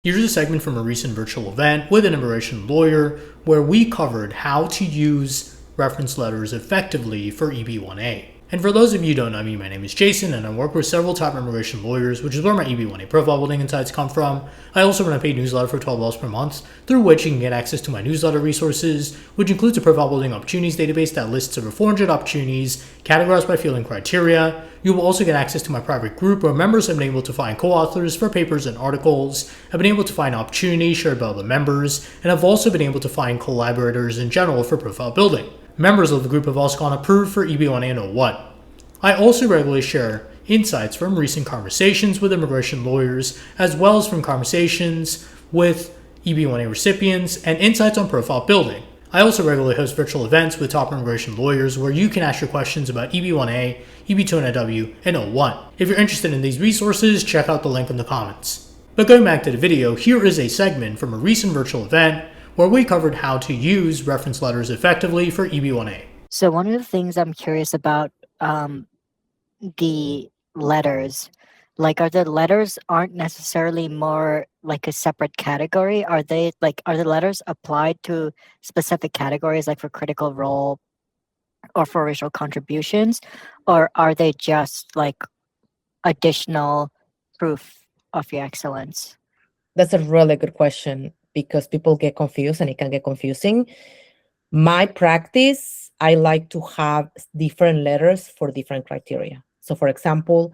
Here's a segment from a recent virtual event with an immigration lawyer where we covered how to use reference letters effectively for EB1A. And for those of you who don't know me, my name is Jason and I work with several top immigration lawyers, which is where my EB1A profile building insights come from. I also run a paid newsletter for $12 per month, through which you can get access to my newsletter resources, which includes a profile building opportunities database that lists over 400 opportunities, categorized by field and criteria. You will also get access to my private group where members have been able to find co-authors for papers and articles, have been able to find opportunities shared by other members, and have also been able to find collaborators in general for profile building. Members of the group have also gone approved for EB1A and 01. I also regularly share insights from recent conversations with immigration lawyers, as well as from conversations with EB1A recipients and insights on profile building. I also regularly host virtual events with top immigration lawyers where you can ask your questions about EB1A, EB2NW, and 01. If you're interested in these resources, check out the link in the comments. But going back to the video, here is a segment from a recent virtual event where we covered how to use reference letters effectively for EB1A. So one of the things I'm curious about, the letters, like, are the letters aren't necessarily more like a separate category? Are the letters applied to specific categories, like for critical role or for original contributions, or are they just like additional proof of your excellence? That's a really good question because people get confused and it can get confusing. My practice, I like to have different letters for different criteria. So for example,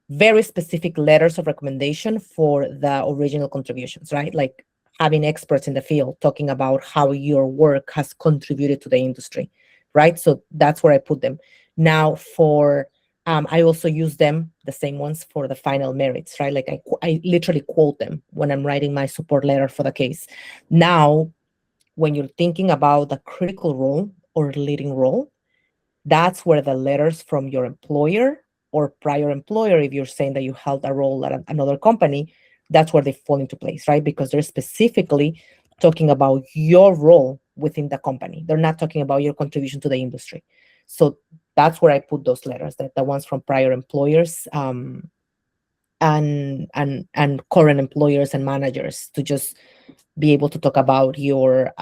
very specific letters of recommendation for the original contributions, right? Like having experts in the field talking about how your work has contributed to the industry, right? So that's where I put them. Now for, I also use them, the same ones for the final merits, right? Like I literally quote them when I'm writing my support letter for the case. Now, when you're thinking about the critical role or leading role, that's where the letters from your employer or prior employer, if you're saying that you held a role at another company, that's where they fall into place, right? Because they're specifically talking about your role within the company. They're not talking about your contribution to the industry. So that's where I put those letters, the ones from prior employers and current employers and managers, to just be able to talk about your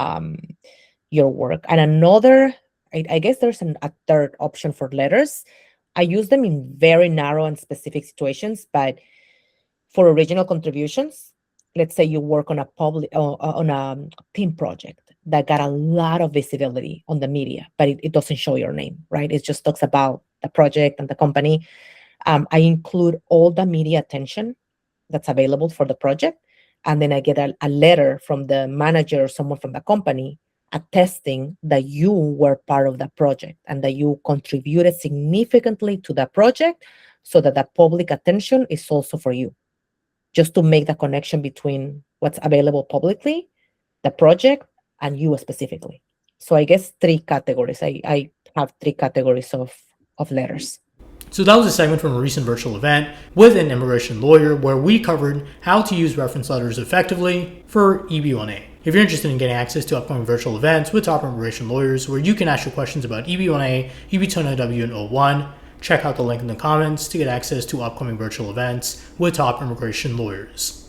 work. And another, I guess there's a third option for letters. I use them in very narrow and specific situations, but for original contributions, let's say you work on a team project that got a lot of visibility on the media, but it doesn't show your name, right? It just talks about the project and the company. I include all the media attention that's available for the project. And then I get a letter from the manager or someone from the company attesting that you were part of the project and that you contributed significantly to the project, so that the public attention is also for you, just to make the connection between what's available publicly, the project, and you specifically. So I guess three categories. I have three categories of letters. So that was a segment from a recent virtual event with an immigration lawyer where we covered how to use reference letters effectively for EB1A. If you're interested in getting access to upcoming virtual events with top immigration lawyers where you can ask your questions about EB1A, EB2NW, and 01, check out the link in the comments to get access to upcoming virtual events with top immigration lawyers.